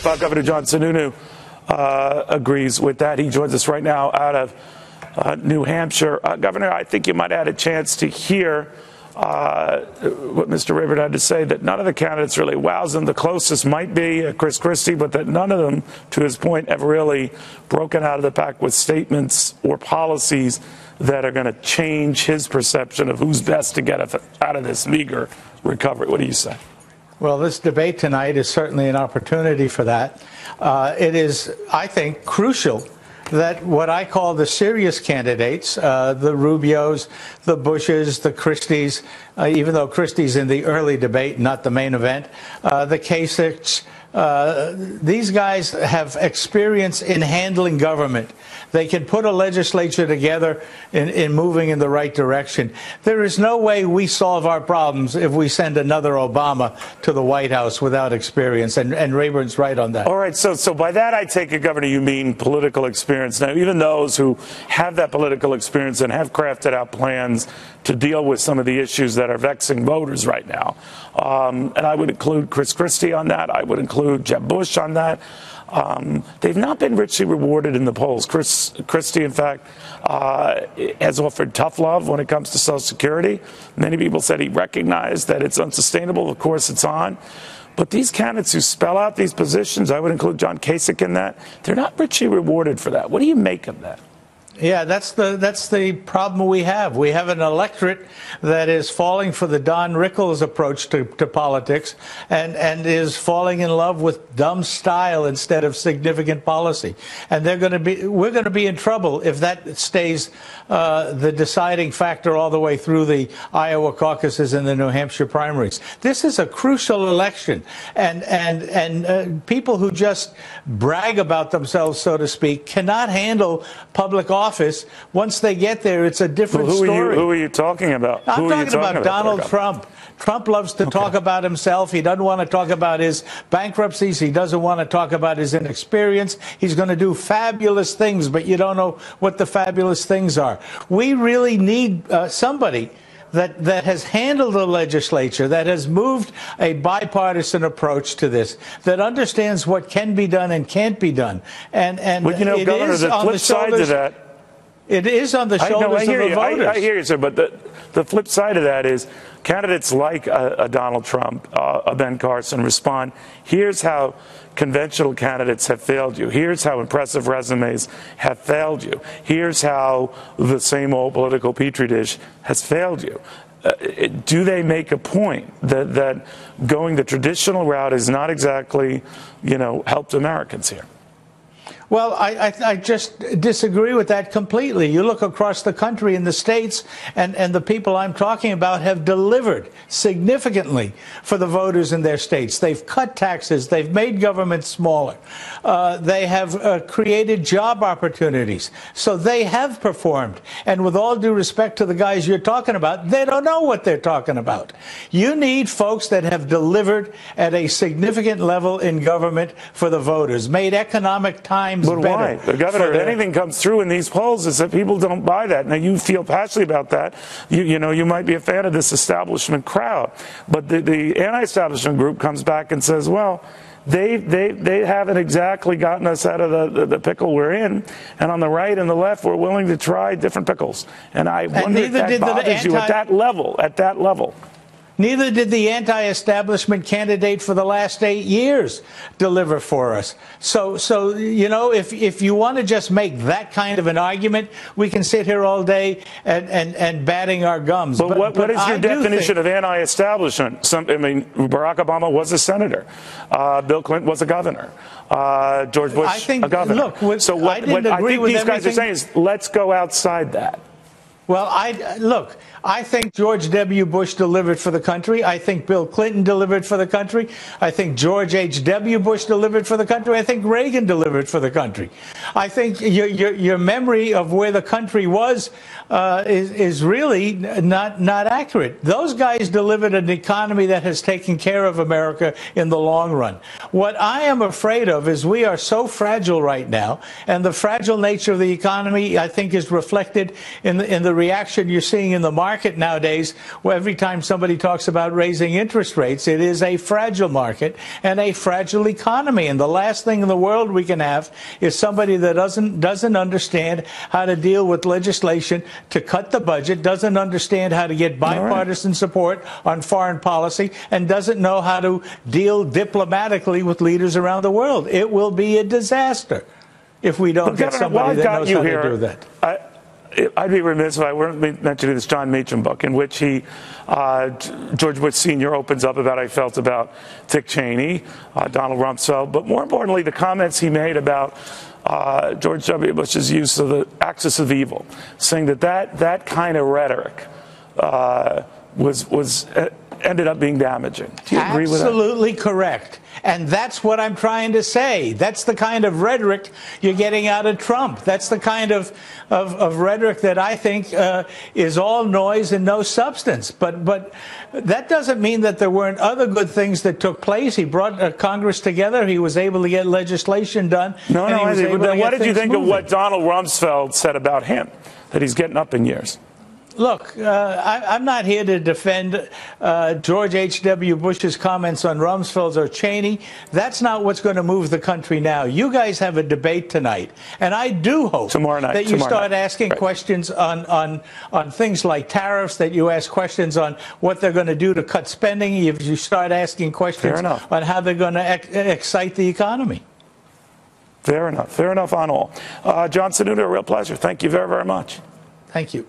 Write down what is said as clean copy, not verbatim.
if Governor John Sununu agrees with that. He joins us right now out of New Hampshire. Governor, I think you might have had a chance to hear what Mr. Rayburn had to say, that none of the candidates really wows him. The closest might be Chris Christie, but that none of them, to his point, have really broken out of the pack with statements or policies that are going to change his perception of who's best to get out of this meager recovery. What do you say? Well, this debate tonight is certainly an opportunity for that. It is, I think, crucial that what I call the serious candidates, the Rubios, the Bushes, the Christies, even though Christie's in the early debate, not the main event, the Kasichs, these guys have experience in handling government. They can put a legislature together in moving in the right direction. There is no way we solve our problems if we send another Obama to the White House without experience, and Rayburn's right on that. All right, so by that I take it, Governor, you mean political experience. Now, even those who have that political experience and have crafted out plans to deal with some of the issues that are vexing voters right now, and I would include Chris Christie on that, I would include Jeb Bush on that. They've not been richly rewarded in the polls. Christie, in fact, has offered tough love when it comes to Social Security. Many people said he recognized that it's unsustainable. Of course, it's on. But these candidates who spell out these positions, I would include John Kasich in that, they're not richly rewarded for that. What do you make of that? Yeah, that's the problem we have. We have an electorate that is falling for the Don Rickles approach to politics and is falling in love with dumb style instead of significant policy. And we're going to be in trouble if that stays the deciding factor all the way through the Iowa caucuses and the New Hampshire primaries. This is a crucial election, and people who just brag about themselves, so to speak, cannot handle public office. Once they get there, it's a different story. Who are you talking about? I'm talking about Donald Trump. Trump loves to talk about himself. He doesn't want to talk about his bankruptcies. He doesn't want to talk about his inexperience. He's going to do fabulous things, but you don't know what the fabulous things are. We really need somebody that has handled the legislature, that has moved a bipartisan approach to this, that understands what can be done and can't be done. And well, you know, Governor, the flip side to that. It is on the shoulders of the voters. I hear you, sir, but the flip side of that is candidates like a Donald Trump, a Ben Carson respond, here's how conventional candidates have failed you. Here's how impressive resumes have failed you. Here's how the same old political petri dish has failed you. Do they make a point that going the traditional route is not exactly, helped Americans here? Well, I just disagree with that completely. You look across the country in the states, and the people I'm talking about have delivered significantly for the voters in their states. They've cut taxes. They've made government smaller. They have created job opportunities. So they have performed. And with all due respect to the guys you're talking about, they don't know what they're talking about. You need folks that have delivered at a significant level in government for the voters, made economic times but better. Why? Governor, if anything comes through in these polls is that people don't buy that. Now, you feel passionately about that. You might be a fan of this establishment crowd. But the anti-establishment group comes back and says, well, they haven't exactly gotten us out of the pickle we're in. And on the right and the left, we're willing to try different pickles. And I wonder if that bothers you at that level. Neither did the anti-establishment candidate for the last 8 years deliver for us. So if you want to just make that kind of an argument, we can sit here all day and batting our gums. But what is your definition of anti-establishment? Barack Obama was a senator. Bill Clinton was a governor. George Bush, a governor. Look, what I think these guys are saying is, let's go outside that. Well, I think George W. Bush delivered for the country. I think Bill Clinton delivered for the country. I think George H.W. Bush delivered for the country. I think Reagan delivered for the country. I think your memory of where the country was is really not accurate. Those guys delivered an economy that has taken care of America in the long run. What I am afraid of is we are so fragile right now, and the fragile nature of the economy, I think, is reflected in the reaction you're seeing in the market nowadays, where every time somebody talks about raising interest rates, it is a fragile market and a fragile economy. And the last thing in the world we can have is somebody that doesn't understand how to deal with legislation to cut the budget, doesn't understand how to get bipartisan support on foreign policy, and doesn't know how to deal diplomatically with leaders around the world. It will be a disaster if we don't get somebody that knows how to do that. I'd be remiss if I weren't mentioning this John Meacham book, in which George Bush Sr. opens up about how he felt about Dick Cheney, Donald Rumsfeld, but more importantly, the comments he made about George W. Bush's use of the axis of evil, saying that kind of rhetoric ended up being damaging. Do you agree with that? Absolutely correct. And that's what I'm trying to say. That's the kind of rhetoric you're getting out of Trump. That's the kind of rhetoric that I think is all noise and no substance. But that doesn't mean that there weren't other good things that took place. He brought Congress together. He was able to get legislation done. What did you think of what Donald Rumsfeld said about him, that he's getting up in years? Look, I'm not here to defend George H.W. Bush's comments on Rumsfeld or Cheney. That's not what's going to move the country now. You guys have a debate tonight, and I do hope that you start asking questions on things like tariffs, that you ask questions on what they're going to do to cut spending, if you start asking questions on how they're going to excite the economy. Fair enough. Fair enough on all. John Sununu, a real pleasure. Thank you very, very much. Thank you.